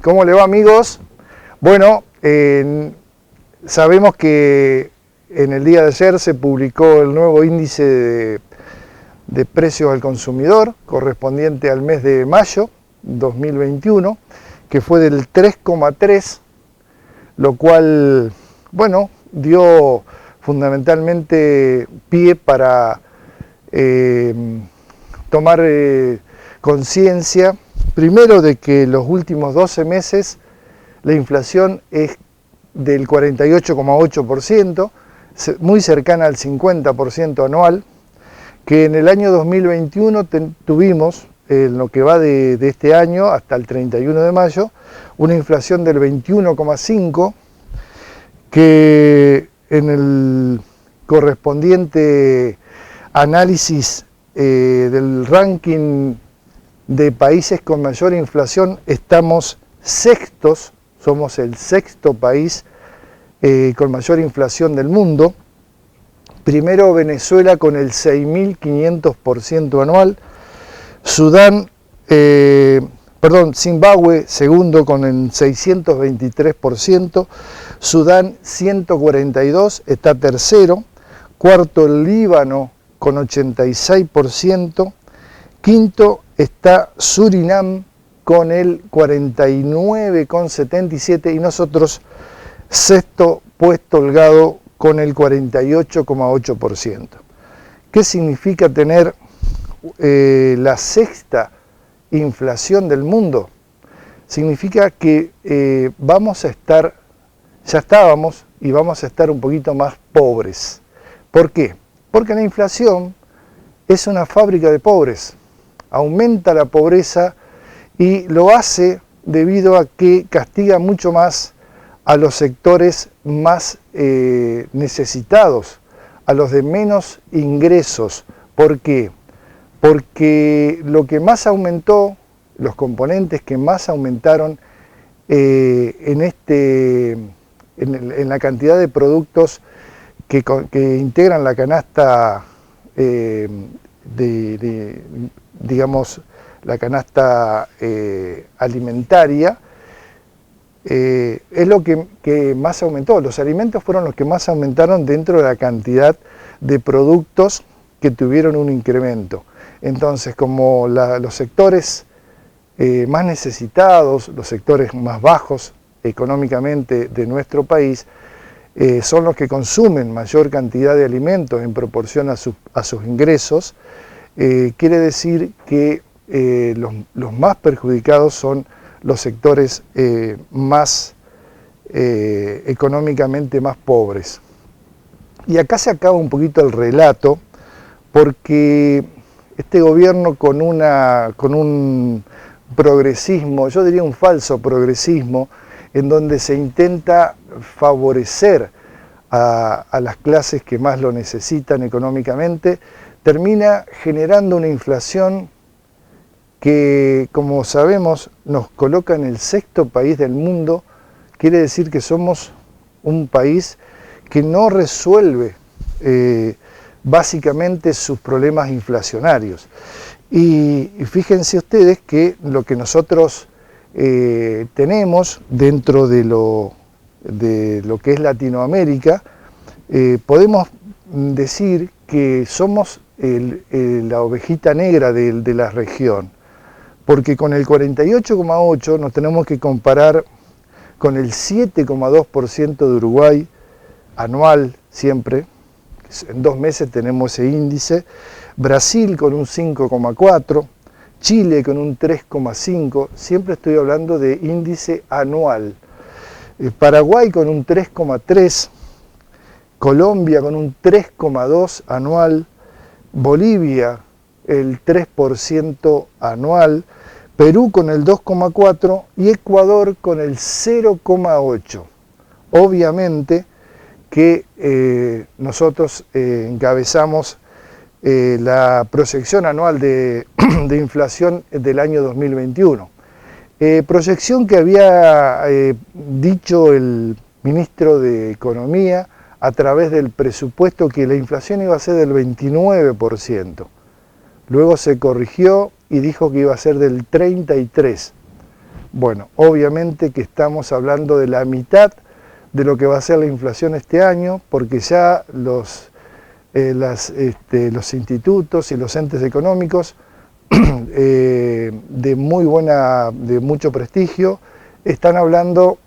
¿Cómo le va, amigos? Bueno, sabemos que en el día de ayer se publicó el nuevo índice de precios al consumidor correspondiente al mes de mayo 2021, que fue del 3,3, lo cual, bueno, dio fundamentalmente pie para tomar conciencia, primero, de que los últimos 12 meses la inflación es del 48,8%, muy cercana al 50% anual, que en el año 2021 tuvimos, en lo que va de este año hasta el 31 de mayo, una inflación del 21,5%, que en el correspondiente análisis del ranking de países con mayor inflación estamos sextos, somos el sexto país con mayor inflación del mundo. Primero Venezuela con el 6.500% anual, Zimbabue segundo con el 623%, Sudán 142%, está tercero, cuarto el Líbano con 86%, quinto está Surinam con el 49,77% y nosotros sexto puesto holgado con el 48,8%. ¿Qué significa tener la sexta inflación del mundo? Significa que vamos a estar, ya estábamos y vamos a estar un poquito más pobres. ¿Por qué? Porque la inflación es una fábrica de pobres. Aumenta la pobreza y lo hace debido a que castiga mucho más a los sectores más necesitados, a los de menos ingresos. ¿Por qué? Porque lo que más aumentó, los componentes que más aumentaron en la cantidad de productos que integran la canasta digamos, la canasta alimentaria, es lo que más aumentó. Los alimentos fueron los que más aumentaron dentro de la cantidad de productos que tuvieron un incremento. Entonces, como los sectores más necesitados, los sectores más bajos económicamente de nuestro país, son los que consumen mayor cantidad de alimentos en proporción a sus ingresos, quiere decir que los más perjudicados son los sectores económicamente más pobres. Y acá se acaba un poquito el relato, porque este gobierno con un progresismo, yo diría un falso progresismo, en donde se intenta favorecer a las clases que más lo necesitan económicamente, termina generando una inflación que, como sabemos, nos coloca en el sexto país del mundo. Quiere decir que somos un país que no resuelve básicamente sus problemas inflacionarios. Y fíjense ustedes que lo que nosotros tenemos dentro de lo que es Latinoamérica, podemos decir que somos la ovejita negra de la región, porque con el 48,8% nos tenemos que comparar con el 7,2% de Uruguay anual, siempre, en 2 meses tenemos ese índice, Brasil con un 5,4%, Chile con un 3,5%, siempre estoy hablando de índice anual, Paraguay con un 3,3%, Colombia con un 3,2% anual, Bolivia el 3% anual, Perú con el 2,4% y Ecuador con el 0,8%. Obviamente que nosotros encabezamos la proyección anual de inflación del año 2021. Proyección que había dicho el ministro de Economía a través del presupuesto, que la inflación iba a ser del 29%. Luego se corrigió y dijo que iba a ser del 33%. Bueno, obviamente que estamos hablando de la mitad de lo que va a ser la inflación este año, porque ya los institutos y los entes económicos de mucho prestigio están hablando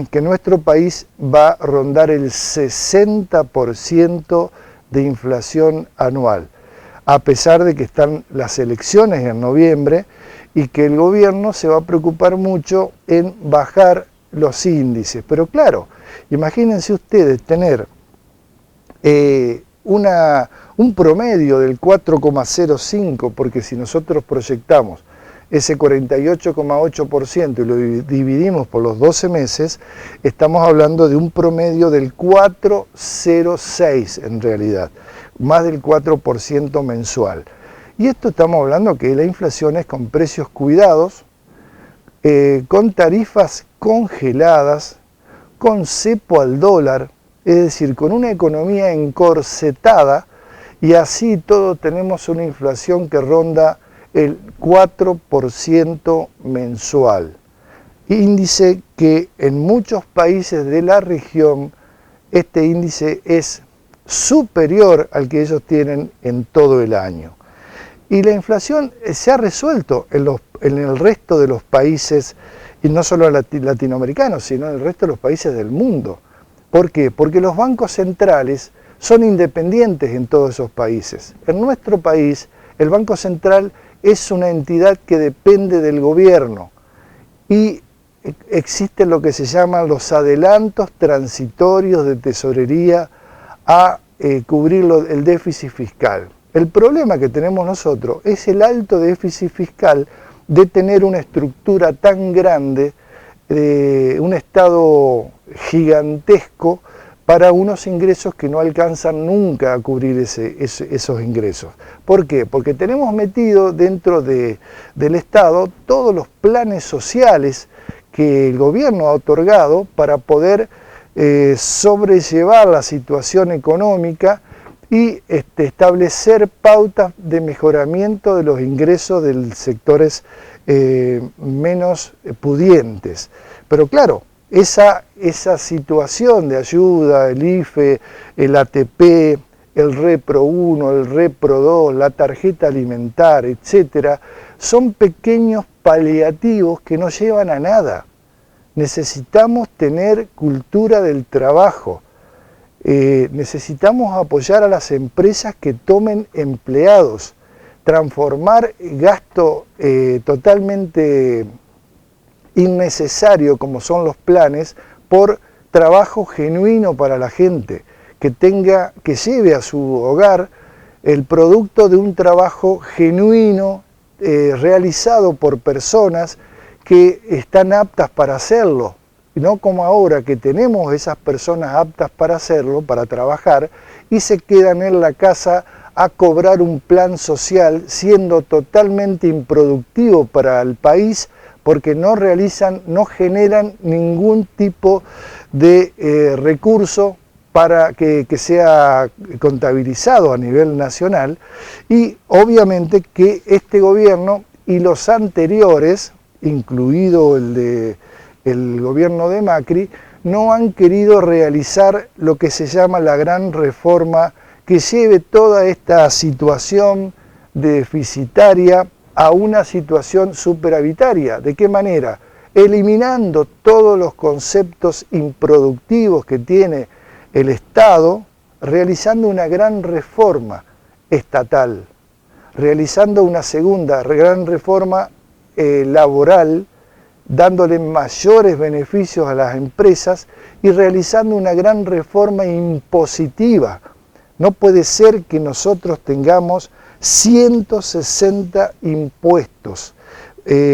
que nuestro país va a rondar el 60% de inflación anual, a pesar de que están las elecciones en noviembre y que el gobierno se va a preocupar mucho en bajar los índices. Pero claro, imagínense ustedes tener un promedio del 4,05, porque si nosotros proyectamos ese 48,8% y lo dividimos por los 12 meses, estamos hablando de un promedio del 4,06 en realidad, más del 4% mensual. Y esto estamos hablando que la inflación es con precios cuidados, con tarifas congeladas, con cepo al dólar, es decir, con una economía encorsetada, y así todo tenemos una inflación que ronda el 4% mensual. Índice que en muchos países de la región este índice es superior al que ellos tienen en todo el año. Y la inflación se ha resuelto en el resto de los países, y no solo latinoamericanos, sino en el resto de los países del mundo. ¿Por qué? Porque los bancos centrales son independientes en todos esos países. En nuestro país, el Banco Central es una entidad que depende del gobierno y existen lo que se llaman los adelantos transitorios de tesorería a cubrir el déficit fiscal. El problema que tenemos nosotros es el alto déficit fiscal de tener una estructura tan grande, un Estado gigantesco para unos ingresos que no alcanzan nunca a cubrir esos ingresos. ¿Por qué? Porque tenemos metido dentro del Estado todos los planes sociales que el gobierno ha otorgado para poder sobrellevar la situación económica y establecer pautas de mejoramiento de los ingresos de los sectores menos pudientes. Pero claro, esa situación de ayuda, el IFE, el ATP, el Repro 1, el Repro 2, la tarjeta alimentar, etcétera, son pequeños paliativos que no llevan a nada. Necesitamos tener cultura del trabajo. Necesitamos apoyar a las empresas que tomen empleados, transformar gasto totalmente innecesario como son los planes por trabajo genuino para la gente, que lleve a su hogar el producto de un trabajo genuino realizado por personas que están aptas para hacerlo. No como ahora que tenemos esas personas aptas para hacerlo, para trabajar, y se quedan en la casa a cobrar un plan social, siendo totalmente improductivo para el país, porque no generan ningún tipo de recurso para que sea contabilizado a nivel nacional, y obviamente que este gobierno y los anteriores, incluido el gobierno de Macri, no han querido realizar lo que se llama la gran reforma que lleve toda esta situación deficitaria a una situación superavitaria. ¿De qué manera? Eliminando todos los conceptos improductivos que tiene el Estado, realizando una gran reforma estatal, realizando una segunda gran reforma laboral, dándole mayores beneficios a las empresas y realizando una gran reforma impositiva. No puede ser que nosotros tengamos 160 impuestos.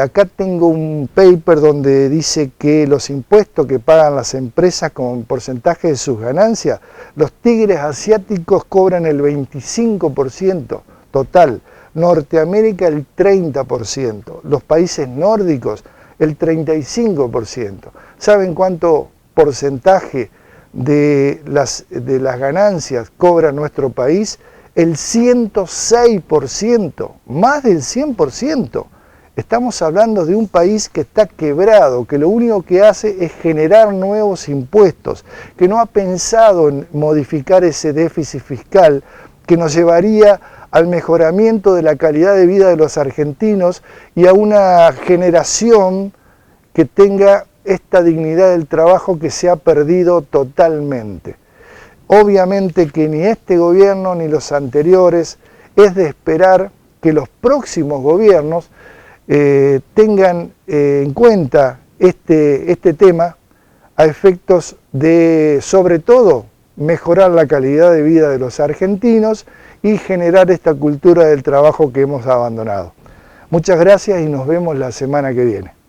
Acá tengo un paper donde dice que los impuestos que pagan las empresas como porcentaje de sus ganancias, los tigres asiáticos cobran el 25% total, Norteamérica el 30%, los países nórdicos el 35%. ¿Saben cuánto porcentaje de las ganancias cobra nuestro país? El 106%, más del 100%. Estamos hablando de un país que está quebrado, que lo único que hace es generar nuevos impuestos, que no ha pensado en modificar ese déficit fiscal que nos llevaría al mejoramiento de la calidad de vida de los argentinos y a una generación que tenga esta dignidad del trabajo que se ha perdido totalmente. Obviamente que ni este gobierno ni los anteriores es de esperar que los próximos gobiernos tengan en cuenta este tema a efectos de, sobre todo, mejorar la calidad de vida de los argentinos y generar esta cultura del trabajo que hemos abandonado. Muchas gracias y nos vemos la semana que viene.